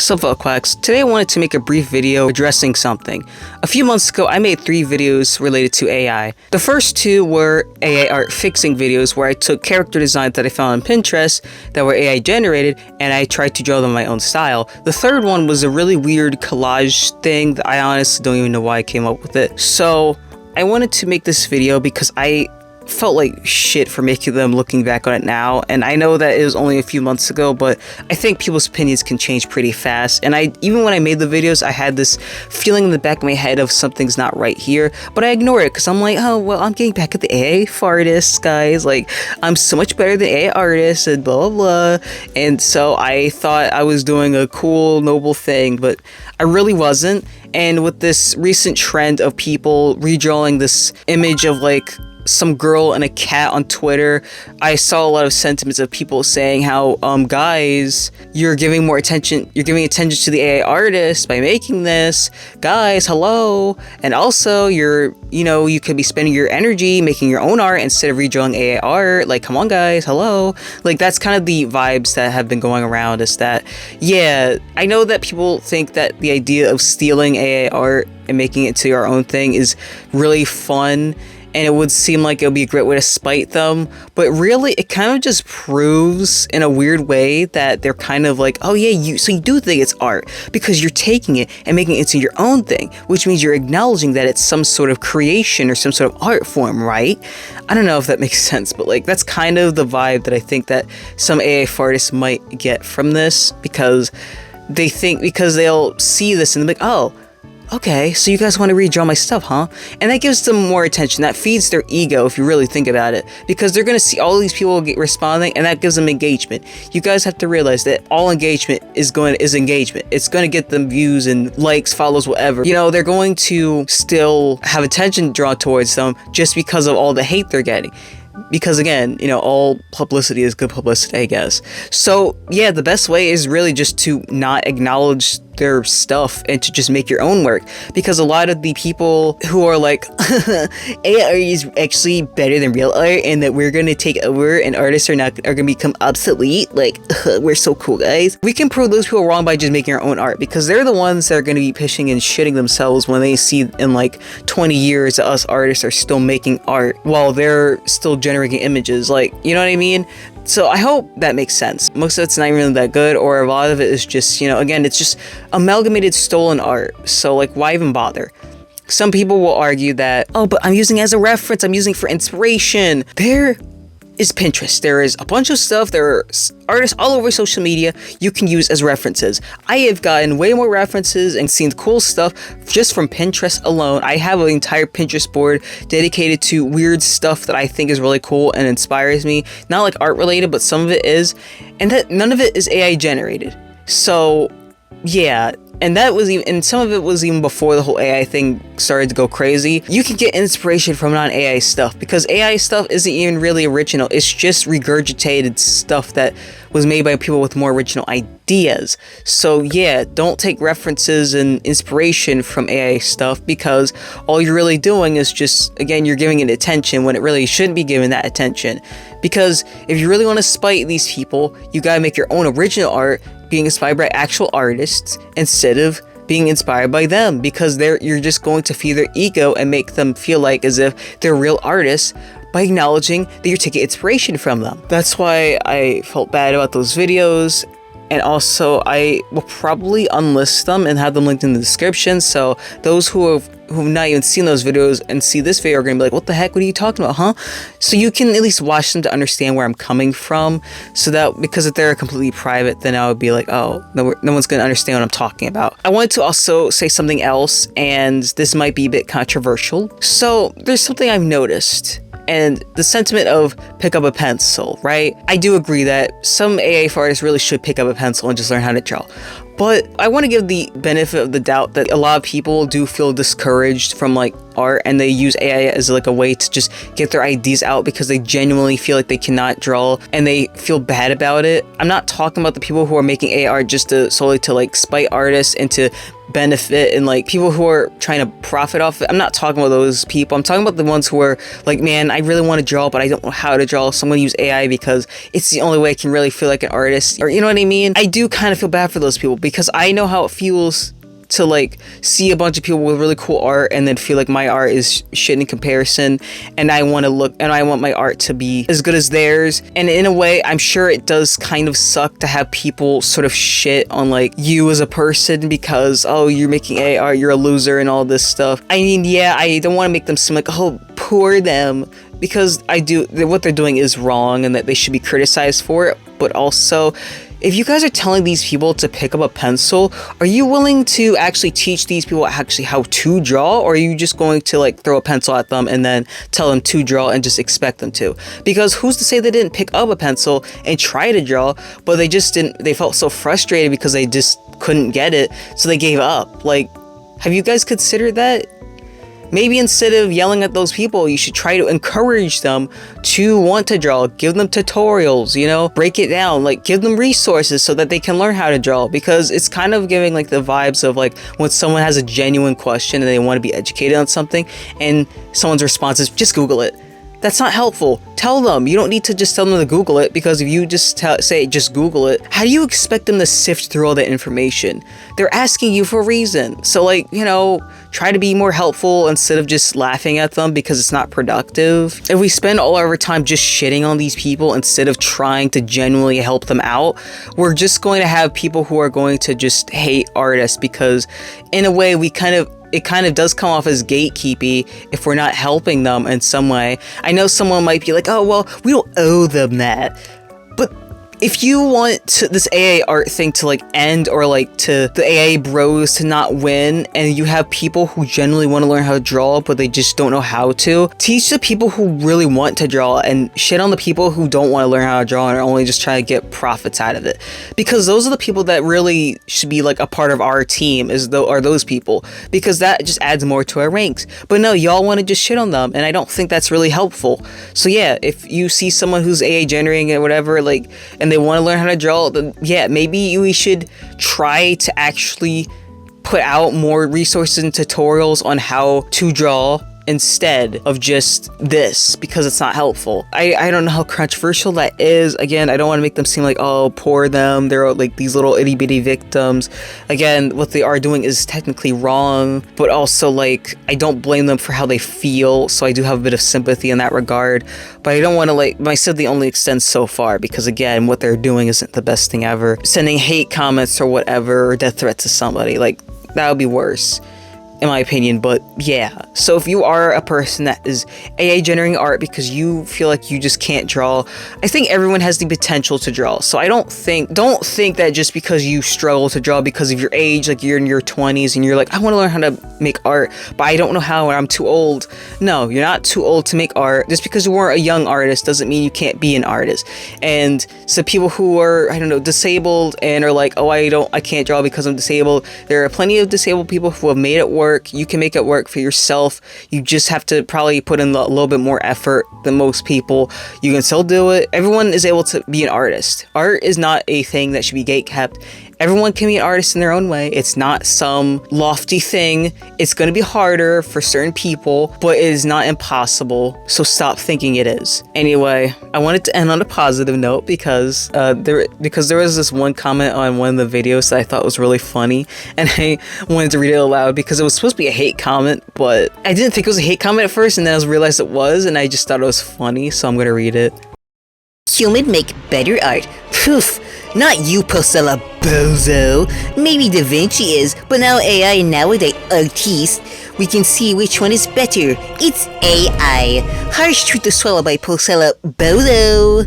What's up, Quacks? Today I wanted to make a brief video addressing something. A few months ago, I made 3 videos related to AI. The first 2 were AI art fixing videos where I took character designs that I found on Pinterest that were AI generated and I tried to draw them in my own style. The third one was a really weird collage thing that I honestly don't even know why I came up with it. So I wanted to make this video because I felt like shit for making them looking back on it now, and I know that it was only a few months ago, but I think people's opinions can change pretty fast. And even when I made the videos, I had this feeling in the back of my head of something's not right here, but I ignore it because I'm like, oh well, I'm getting back at the AI artists, guys, like I'm so much better than AI artists and blah blah blah. And so I thought I was doing a cool, noble thing, but I really wasn't. And with this recent trend of people redrawing this image of like some girl and a cat on Twitter, I saw a lot of sentiments of people saying how, guys, you're giving attention to the AI artist by making this. Guys, hello. And also, you could be spending your energy making your own art instead of redrawing AI art. Like, come on, guys, hello. Like, that's kind of the vibes that have been going around, is that, yeah, I know that people think that the idea of stealing AI art and making it to your own thing is really fun, and it would seem like it would be a great way to spite them, but really it kind of just proves in a weird way that they're kind of like, oh yeah, so you do think it's art because you're taking it and making it into your own thing, which means you're acknowledging that it's some sort of creation or some sort of art form, right? I don't know if that makes sense, but like that's kind of the vibe that I think that some AI artists might get from this, because they'll see this and they're like, oh, okay, so you guys want to redraw my stuff, huh? And that gives them more attention. That feeds their ego, if you really think about it, because they're going to see all these people responding, and that gives them engagement. You guys have to realize that all engagement is engagement. It's going to get them views and likes, follows, whatever. They're going to still have attention drawn towards them just because of all the hate they're getting. Because again, all publicity is good publicity, I guess. So yeah, the best way is really just to not acknowledge their stuff and to just make your own work, because a lot of the people who are like AI is actually better than real art and that we're gonna take over and artists are gonna become obsolete, like we're so cool, guys. We can prove those people wrong by just making our own art, because they're the ones that are gonna be pissing and shitting themselves when they see in like 20 years that us artists are still making art while they're still generating images, like, you know what I mean? So I hope that makes sense. Most of it's not even really that good, or a lot of it is just, again, it's just amalgamated stolen art. So like, why even bother? Some people will argue that, oh, but I'm using it as a reference, I'm using it for inspiration. There is Pinterest. There is a bunch of stuff. There are artists all over social media you can use as references. I have gotten way more references and seen cool stuff just from Pinterest alone. I have an entire Pinterest board dedicated to weird stuff that I think is really cool and inspires me. Not like art related, but some of it is. And that none of it is AI generated. So yeah. And some of it was even before the whole AI thing started to go crazy. You can get inspiration from non-AI stuff, because AI stuff isn't even really original. It's just regurgitated stuff that was made by people with more original ideas. So yeah, don't take references and inspiration from AI stuff, because all you're really doing is just, again, you're giving it attention when it really shouldn't be given that attention. Because if you really want to spite these people, you gotta make your own original art, being inspired by actual artists instead of being inspired by them, because you're just going to feed their ego and make them feel like as if they're real artists by acknowledging that you're taking inspiration from them. That's why I felt bad about those videos. And also, I will probably unlist them and have them linked in the description, so those who've not even seen those videos and see this video are going to be like, what the heck, what are you talking about, huh? So you can at least watch them to understand where I'm coming from, so that, because if they're completely private, then I would be like, oh, no one's going to understand what I'm talking about. I wanted to also say something else, and this might be a bit controversial. So there's something I've noticed, and the sentiment of pick up a pencil, right? I do agree that some AI artists really should pick up a pencil and just learn how to draw. But I want to give the benefit of the doubt that a lot of people do feel discouraged from like art and they use AI as like a way to just get their ideas out because they genuinely feel like they cannot draw and they feel bad about it. I'm not talking about the people who are making AI art just to solely to like spite artists and to benefit and like people who are trying to profit off it. I'm not talking about those people. I'm talking about the ones who are like, man, I really want to draw, but I don't know how to draw, so I'm going to use AI because it's the only way I can really feel like an artist, or you know what I mean? I do kind of feel bad for those people because I know how it feels to like see a bunch of people with really cool art and then feel like my art is shit in comparison, and I want my art to be as good as theirs. And in a way, I'm sure it does kind of suck to have people sort of shit on like you as a person because, oh, you're making AI art, you're a loser and all this stuff. I mean, yeah, I don't want to make them seem like, oh, poor them, because what they're doing is wrong and that they should be criticized for it. But also, if you guys are telling these people to pick up a pencil, are you willing to actually teach these people actually how to draw, or are you just going to like throw a pencil at them and then tell them to draw and just expect them to? Because who's to say they didn't pick up a pencil and try to draw, but they felt so frustrated because they just couldn't get it, so they gave up. Like, have you guys considered that? Maybe instead of yelling at those people, you should try to encourage them to want to draw. Give them tutorials, you know, break it down, like give them resources so that they can learn how to draw, because it's kind of giving like the vibes of like when someone has a genuine question and they want to be educated on something and someone's response is just Google it. That's not helpful. Tell them. You don't need to just tell them to Google it, because if you just say just Google it, how do you expect them to sift through all that information? They're asking you for a reason. So like, you know, try to be more helpful instead of just laughing at them because it's not productive. If we spend all our time just shitting on these people instead of trying to genuinely help them out, we're just going to have people who are going to just hate artists, because in a way it kind of does come off as gatekeepy if we're not helping them in some way. I know someone might be like, oh, well, we don't owe them that. But if you want this AI art thing to like end, or like to the AI bros to not win, and you have people who genuinely want to learn how to draw but they just don't know how to, teach the people who really want to draw and shit on the people who don't want to learn how to draw and are only just trying to get profits out of it. Because those are the people that really should be like a part of our team, are those people, because that just adds more to our ranks. But no, y'all want to just shit on them, and I don't think that's really helpful. So yeah, if you see someone who's AI generating or whatever, like, and they want to learn how to draw, then yeah, maybe we should try to actually put out more resources and tutorials on how to draw instead of just this, because it's not helpful. I don't know how controversial that is. Again, I don't want to make them seem like, oh, poor them, they're like these little itty-bitty victims. Again, what they are doing is technically wrong, but also like I don't blame them for how they feel, so I do have a bit of sympathy in that regard. But I don't want to like, my sympathy only extends so far, because again, what they're doing isn't the best thing ever. Sending hate comments or whatever, or death threats to somebody, like that would be worse, in my opinion. But yeah, so if you are a person that is AI generating art because you feel like you just can't draw, I think everyone has the potential to draw. So I don't think that just because you struggle to draw because of your age, like you're in your 20s and you're like, I want to learn how to make art, but I don't know how, and I'm too old. No, you're not too old to make art. Just because you weren't a young artist doesn't mean you can't be an artist. And so people who are, I don't know, disabled and are like, oh, I can't draw because I'm disabled, there are plenty of disabled people who have made it work. You can make it work for yourself. You just have to probably put in a little bit more effort than most people. You can still do it. Everyone is able to be an artist. Art is not a thing that should be gatekept. Everyone can be an artist in their own way. It's not some lofty thing. It's going to be harder for certain people, but it is not impossible. So stop thinking it is. Anyway, I wanted to end on a positive note because there was this one comment on one of the videos that I thought was really funny, and I wanted to read it aloud because it was supposed to be a hate comment, but I didn't think it was a hate comment at first, and then I realized it was, and I just thought it was funny, so I'm going to read it. Human make better art. Poof. Not you, Pulcella, bozo. Maybe Da Vinci is, but now AI and nowadays artists, we can see which one is better. It's AI. Harsh truth to swallow by Pulcella, bozo.